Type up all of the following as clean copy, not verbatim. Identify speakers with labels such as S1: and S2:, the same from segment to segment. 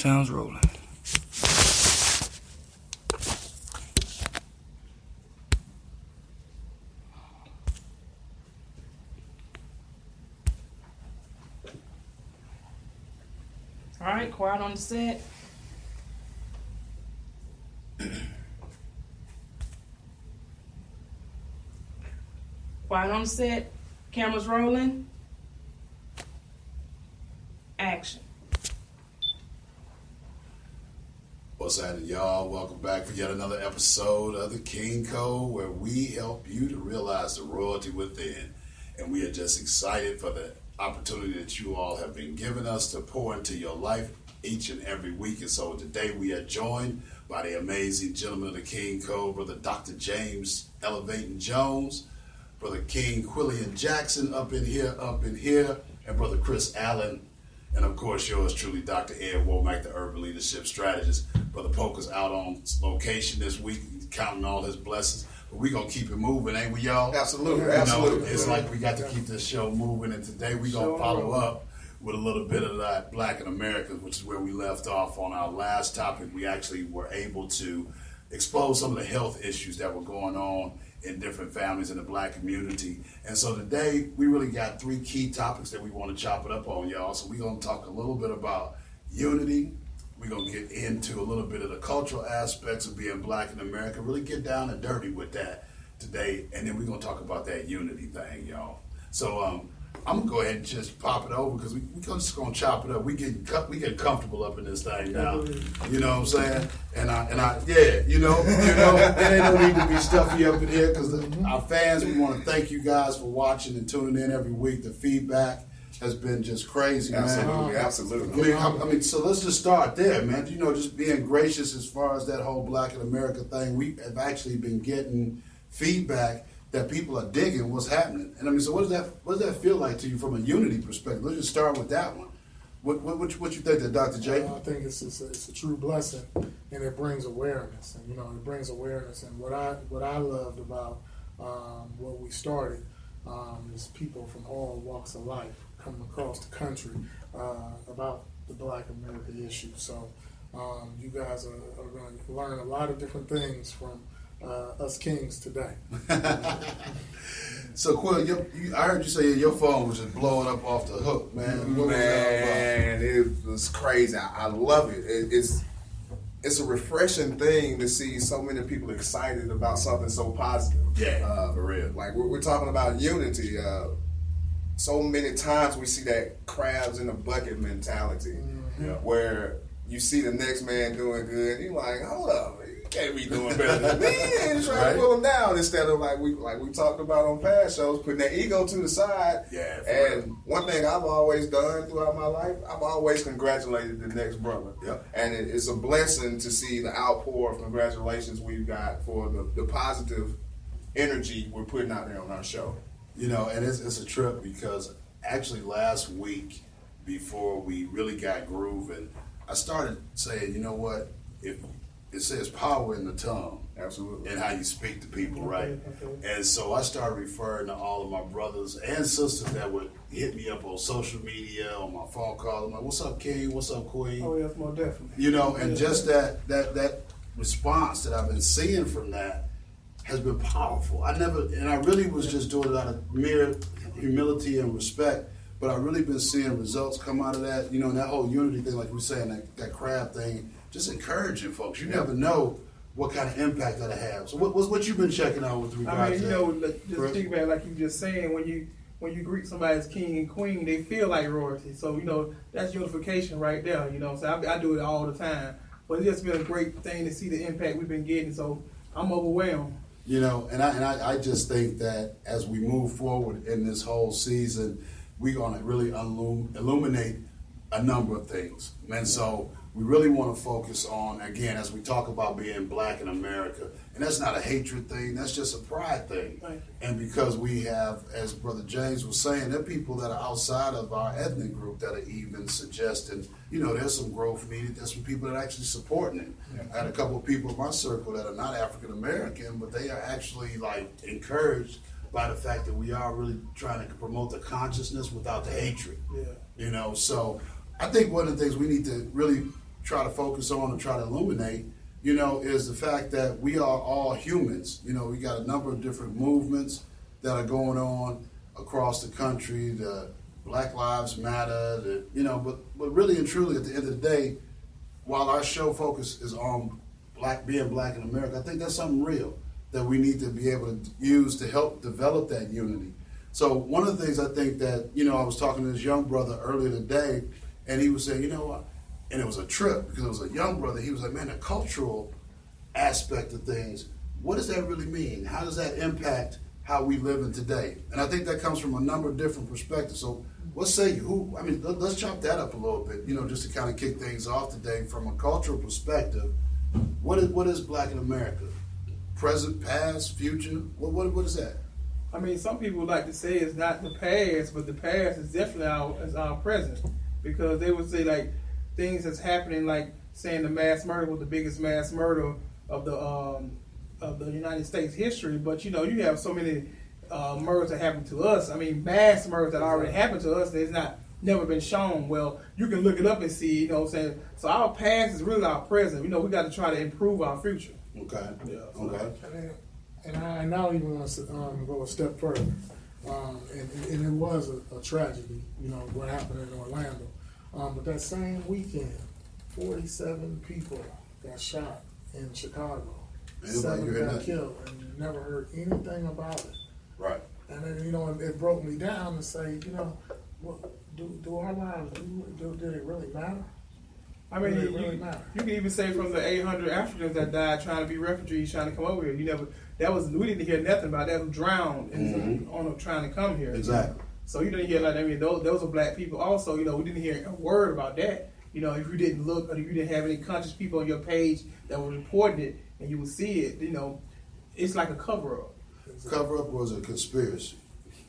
S1: Sounds rolling.
S2: All right, quiet on the set. Quiet on the set. Cameras rolling. Action.
S3: What's happening, y'all? Welcome back for yet another episode of the King Code, where we help you to realize the royalty within. And we are just excited for the opportunity that you all have been giving us to pour into your life each and every week. And so today we are joined by the amazing gentleman of the King Code, Brother Dr. James Elevating Jones, Brother King Quillian Jackson up in here, and Brother Chris Allen. And of course, yours truly, Dr. Ed Womack, the Urban Leadership Strategist. Brother Poker's out on location this week, counting all his blessings. But we're going to keep it moving, ain't we, y'all?
S4: Absolutely,
S3: absolutely. It's like we got to keep this show moving. And today we're going to follow up with a little bit of that Black in America, which is where we left off on our last topic. We actually were able to expose some of the health issues that were going on in different families in the Black community. And so today we really got three key topics that we want to chop it up on, y'all. So we're going to talk a little bit about unity. We're going to get into a little bit of the cultural aspects of being Black in America, really get down and dirty with that today. And then we're going to talk about that unity thing, y'all. So I'm going to go ahead and just pop it over because we're just going to chop it up. We getting comfortable up in this thing now. You know what I'm saying? And I yeah, you know, there ain't no need to be stuffy up in here because our fans, we want to thank you guys for watching and tuning in every week. The feedback has been just crazy, man.
S4: Absolutely.
S3: I mean, so let's just start there, man. You know, just being gracious as far as that whole Black in America thing. We have actually been getting feedback that people are digging what's happening. And I mean, so what does that feel like to you from a unity perspective? Let's just start with that one. What you think, that Dr. J?
S5: I think it's a true blessing, and it brings awareness. And it brings awareness. And what I loved about what we started is people from all walks of life coming across the country about the Black America issue. So you guys are going to learn a lot of different things from us kings today.
S3: So Quill, I heard you say your phone was just blowing up off the hook, man. What was that about?
S4: Man, it was crazy. I love it. It's a refreshing thing to see so many people excited about something so positive.
S3: Yeah, for real.
S4: Like we're talking about unity. So many times we see that crabs in a bucket mentality, where you see the next man doing good, and you're like, hold up, you can't be doing better than me, and trying to pull them down instead of like we talked about on past shows, putting that ego to the side.
S3: Yeah.
S4: And one thing I've always done throughout my life, I've always congratulated the next brother.
S3: Yep.
S4: And it's a blessing to see the outpour of congratulations we've got for the positive energy we're putting out there on our show.
S3: You know, and it's a trip because actually last week, before we really got grooving, I started saying, you know what, if it says power in the tongue.
S4: Absolutely.
S3: And how you speak to people, right? And so I started referring to all of my brothers and sisters that would hit me up on social media, on my phone call. I'm like, what's up, King? What's up, Queen?
S5: Oh, yes, most definitely.
S3: You know, and just that response that I've been seeing from that has been powerful. I really was just doing it out of mere humility and respect, but I've really been seeing results come out of that, you know, and that whole unity thing, like we're saying, that crab thing, just encouraging folks. You never know what kind of impact that'll have. So what you been checking out with regards to that?
S6: Just think about like you just saying, when you greet somebody as king and queen, they feel like royalty. So, that's unification right there, So I do it all the time. But it's just been a great thing to see the impact we've been getting. So I'm overwhelmed.
S3: You know, and I just think that as we move forward in this whole season, we're going to really illuminate a number of things. And so we really want to focus on, again, as we talk about being Black in America, and that's not a hatred thing, that's just a pride thing.
S6: Right.
S3: And because we have, as Brother James was saying, there are people that are outside of our ethnic group that are even suggesting, there's some growth needed. There's some people that are actually supporting it. Yeah. I had a couple of people in my circle that are not African American, but they are actually encouraged by the fact that we are really trying to promote the consciousness without the hatred.
S6: Yeah.
S3: So I think one of the things we need to really try to focus on and try to illuminate, you know, is the fact that we are all humans. You know, we got a number of different movements that are going on across the country, the Black Lives Matter, you know, but really and truly at the end of the day, while our show focus is on being black in America, I think that's something real that we need to be able to use to help develop that unity. So one of the things I think that, you know, I was talking to this young brother earlier today, and he was saying, you know what, and it was a trip because it was a young brother. He was like, man, the cultural aspect of things, what does that really mean? How does that impact how we live in today? And I think that comes from a number of different perspectives. So what say you? Let's chop that up a little bit, you know, just to kind of kick things off today from a cultural perspective. What is black in America? Present, past, future? What is that?
S6: I mean, some people like to say it's not the past, but the past is definitely our present, because they would say like things that's happening, like saying the mass murder was the biggest mass murder of the United States history. But you know, you have so many murders that happened to us. I mean, mass murders that already happened to us. It's not never been shown. Well, you can look it up and see. You know what I'm saying? So our past is really our present. You know, we got to try to improve our future.
S3: Okay.
S6: Yeah.
S3: Okay.
S5: And I now even want to go a step further. And it was a tragedy, you know, what happened in Orlando. But that same weekend, 47 people got shot in Chicago.
S3: Anybody
S5: 7
S3: hear
S5: got
S3: that?
S5: killed, and you never heard anything about it.
S3: Right.
S5: And then, you know, it broke me down to say, you know, do our lives, did it really matter?
S6: I mean,
S5: Did it really matter?
S6: you can even say from the 800 Africans that died trying to be refugees, trying to come over here. We didn't hear nothing about that, who drowned on trying to come here.
S3: Exactly.
S6: So you didn't hear those are black people. Also, you know, we didn't hear a word about that. You know, if you didn't look, or if you didn't have any conscious people on your page that were reporting it, and you would see it, you know, it's like a cover up.
S3: Cover up was a conspiracy.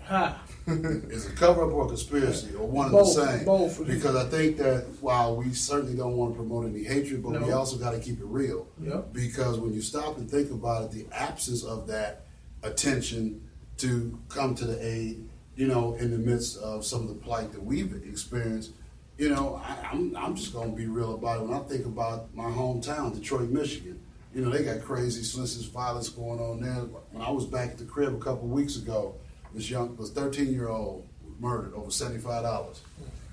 S6: Ha.
S3: Is a cover up or a conspiracy, or one
S6: Both,
S3: and the same?
S6: both.
S3: Because I think that while we certainly don't want to promote any hatred, but we
S6: No.
S3: also got to keep it real.
S6: Yep.
S3: Because when you stop and think about it, the absence of that attention to come to the aid, you know, in the midst of some of the plight that we've experienced, you know, I'm just going to be real about it. When I think about my hometown, Detroit, Michigan, you know, they got crazy, senseless violence going on there. When I was back at the crib a couple of weeks ago, this 13-year-old was murdered over $75.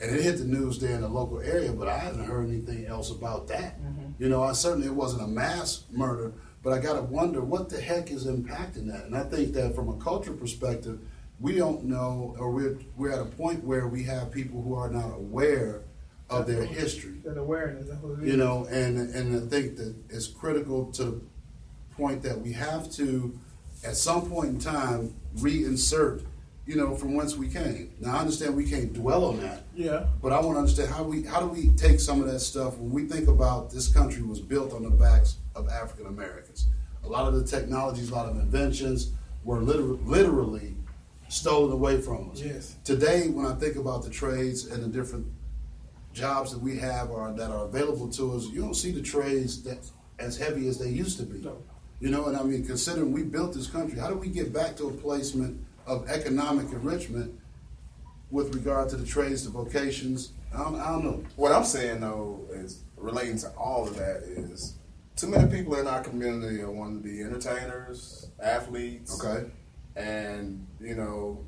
S3: And it hit the news there in the local area, but I hadn't heard anything else about that. You know, it wasn't a mass murder, but I got to wonder what the heck is impacting that. And I think that from a cultural perspective, we don't know, or we're at a point where we have people who are not aware of their history.
S6: That awareness. That's what it is.
S3: You know, and I think that it's critical to the point that we have to, at some point in time, reinsert, you know, from whence we came. Now, I understand we can't dwell on that,
S6: Yeah.
S3: but I want to understand how do we take some of that stuff when we think about this country was built on the backs of African Americans. A lot of the technologies, a lot of inventions were literally stolen away from us.
S6: Yes.
S3: Today, when I think about the trades and the different jobs that we have or that are available to us, you don't see the trades that as heavy as they used to be.
S6: No.
S3: You know, and I mean, considering we built this country, how do we get back to a placement of economic enrichment with regard to the trades, the vocations? I don't know.
S4: What I'm saying though is relating to all of that is too many people in our community are wanting to be entertainers, athletes,
S3: Okay.
S4: and you know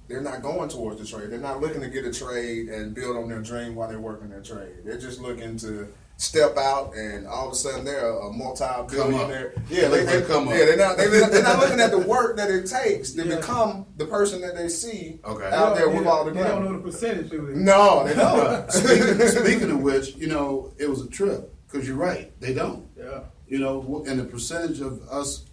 S4: they're not going towards the trade. They're not looking to get a trade and build on their dream while they're working their trade. They're just looking to step out and all of a sudden they're a multi-billionaire.
S3: Yeah, they come up.
S4: Yeah, they're not looking at the work that it takes to become the person that they see
S3: Okay.
S4: out there with all the
S6: They don't know
S4: glamour.
S6: the percentage, do they?
S4: No, they don't.
S3: Speaking of which, you know, it was a trip because you're right. They don't.
S6: Yeah.
S3: You know, and the percentage of us,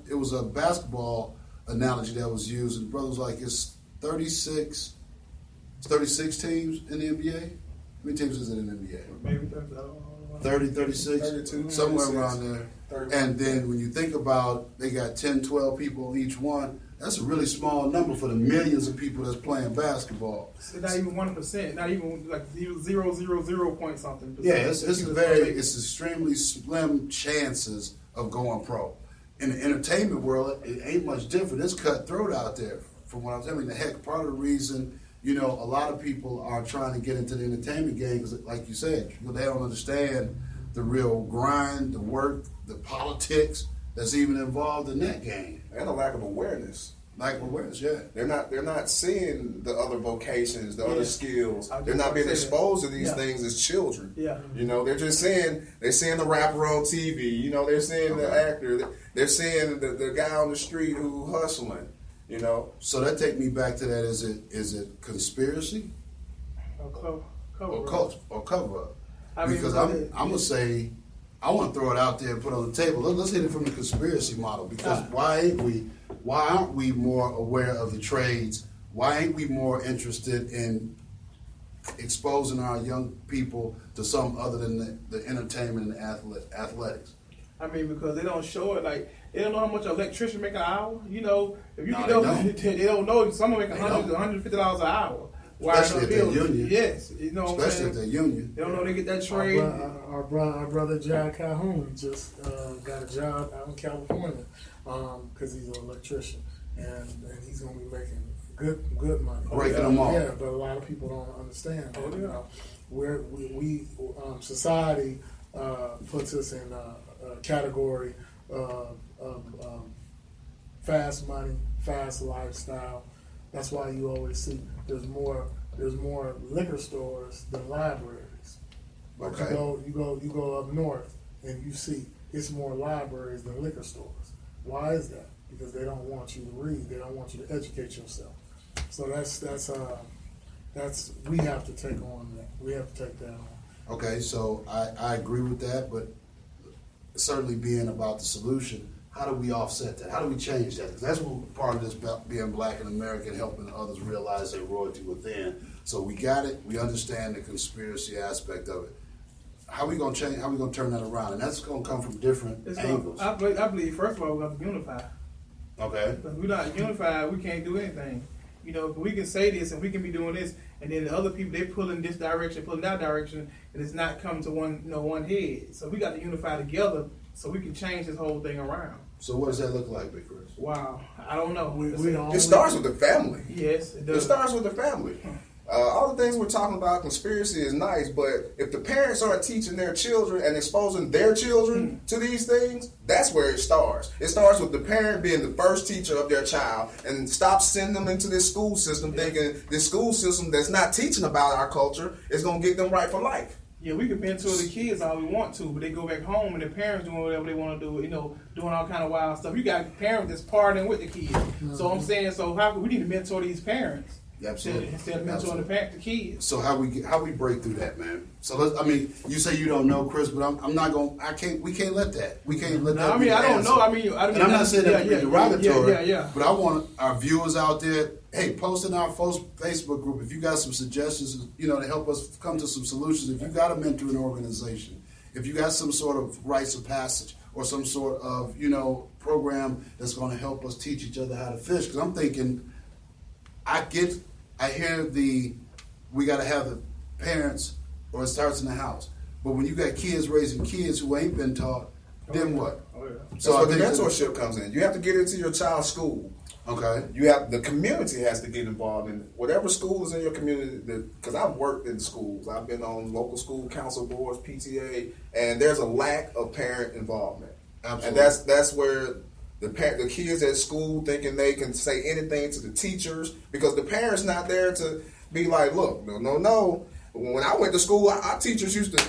S3: it was a basketball analogy that was used, and the brother was like, it's 36 teams in the NBA. How many teams is it in the NBA?
S6: Maybe that's, I don't know.
S3: 30, 36?
S4: 32,
S3: Somewhere
S4: 36.
S3: around there.
S4: 31.
S3: And then when you think about they got 10, 12 people on each one, that's a really small number for the millions of people that's playing basketball.
S6: It's not even 1%. Not even like 0.000 point something.
S3: Yeah, it's extremely slim chances of going pro. In the entertainment world, it ain't much different. It's cutthroat out there. From what I'm telling you, heck, part of the reason you know, a lot of people are trying to get into the entertainment game because, like you said, they don't understand the real grind, the work, the politics that's even involved in that game.
S4: And a lack of awareness.
S3: Like awareness, yeah.
S4: They're not seeing the other vocations, the other skills.
S6: I was
S4: They're
S6: just
S4: not being
S6: gonna say that.
S4: exposed to these
S6: Yeah.
S4: things as children.
S6: Yeah.
S4: You know, they're seeing the rapper on TV. You know, they're seeing the actor. They're seeing the guy on the street who hustling. You know,
S3: So that take me back to that. Is it conspiracy
S6: Cover
S3: or
S6: up.
S3: cult or cover up?
S6: I mean,
S3: Because I'm gonna say, I want to throw it out there and put it on the table. Let's hit it from the conspiracy model. Because why aren't we more aware of the trades? Why ain't we more interested in exposing our young people to something other than the entertainment and athletics?
S6: I mean, because they don't show it. Like, they don't know how much an electrician make an hour. You know, if you
S3: No,
S6: can
S3: they
S6: know,
S3: don't.
S6: they don't know. Someone make
S3: They
S6: $100
S3: don't.
S6: to $150 an hour.
S3: Especially if they're union.
S6: Yes, you know what I'm
S3: Especially if they're
S6: saying.
S3: union.
S6: They don't know they get that
S5: Our,
S6: trade.
S5: our brother John Calhoun just got a job out in California because he's an electrician, and he's going to be making good money.
S3: Breaking them off.
S5: Yeah, but a lot of people don't understand that.
S6: Oh, yeah.
S5: You know, where we society puts us in a category of fast money, fast lifestyle. That's why you always see there's more liquor stores than libraries. But
S3: Okay.
S5: you go up north and you see it's more libraries than liquor stores. Why is that? Because they don't want you to read. They don't want you to educate yourself. So that's we have to take on that. We have to take that on.
S3: Okay, so I agree with that, but certainly being about the solution, how do we offset that? How do we change that? Because that's what part of this about being black and American, helping others realize their royalty within. So we got it. We understand the conspiracy aspect of it. How we gonna change? How we gonna turn that around? And that's gonna come from different angles.
S6: I believe, first of all, we have to unify.
S3: Okay.
S6: If we're not unified, we can't do anything. You know, we can say this and we can be doing this, and then the other people, they pull in this direction, pull in that direction, and it's not coming to one head. So we got to unify together so we can change this whole thing around.
S3: So what does that look like, Big Chris?
S6: Wow, I don't know.
S5: We don't.
S4: it starts with the family.
S6: Yes, it
S4: It
S6: does.
S4: starts with the family. All the things we're talking about, conspiracy is nice, but if the parents aren't teaching their children and exposing their children to these things, that's where it starts. It starts with the parent being the first teacher of their child and stop sending them into this school system thinking this school system that's not teaching about our culture is going to get them right for life.
S6: Yeah, we can mentor the kids all we want to, but they go back home and the parents doing whatever they want to do, you know, doing all kind of wild stuff. You got parents that's partying with the kids. So I'm saying, so we need to mentor these parents.
S3: Absolutely.
S6: Instead of mentoring the kids.
S3: So how we break through that, man? So you say you don't know, Chris, but I'm not gonna. We can't let that. We can't let that.
S6: No, I
S3: be
S6: mean,
S3: the
S6: I don't
S3: answer.
S6: know.
S3: And I'm not saying that to be derogatory,
S6: Yeah.
S3: but I want our viewers out there, hey, post in our Facebook group if you got some suggestions, you know, to help us come to some solutions. If you got a mentoring organization, if you got some sort of rites of passage or some sort of, you know, program that's going to help us teach each other how to fish. Because I'm thinking, I hear we got to have the parents, or it starts in the house. But when you got kids raising kids who ain't been taught, then what?
S6: Oh, yeah.
S4: So
S3: I
S4: the
S3: think
S4: mentorship comes in. You have to get into your child's school.
S3: Okay.
S4: The community has to get involved in whatever school is in your community. Because I've worked in schools, I've been on local school council boards, PTA, and there's a lack of parent involvement.
S3: Absolutely.
S4: And that's where the kids at school thinking they can say anything to the teachers because the parents not there to be like, look, no. When I went to school, our teachers used to,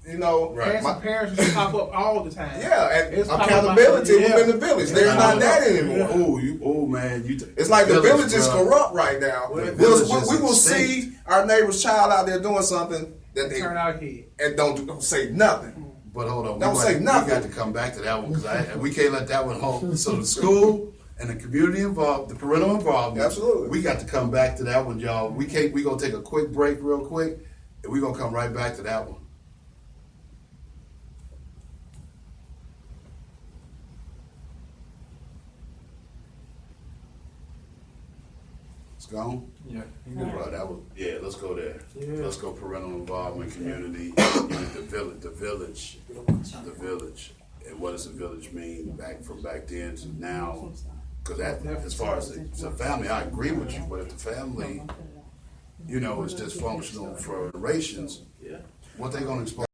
S4: you know,
S3: Right.
S6: Parents just pop up all the time.
S4: yeah, and
S6: It's pop
S4: accountability
S6: up like-
S4: within the village. There's not that anymore.
S3: It's
S4: It's like the village is corrupt right now.
S6: Well, the
S3: village is
S4: We will
S3: extinct.
S4: see our neighbor's child out there doing something that they
S6: Turn out here.
S4: and don't say nothing.
S3: But hold on,
S4: Don't say
S3: we
S4: nothing.
S3: got to come back to that one because we can't let that one hold. So the school and the community involved, the parental involvement.
S4: Absolutely.
S3: We got to come back to that one, y'all. We gonna take a quick break real quick, and we're gonna come right back to that one. It's gone?
S2: Yeah.
S3: Bro, let's go there.
S6: Yeah.
S3: Let's go parental involvement, community, the village. And what does the village mean back then to now? Because that, as far as the family, I agree with you, but if the family you know, is dysfunctional for generations,
S2: Yeah.
S3: what they gonna expose?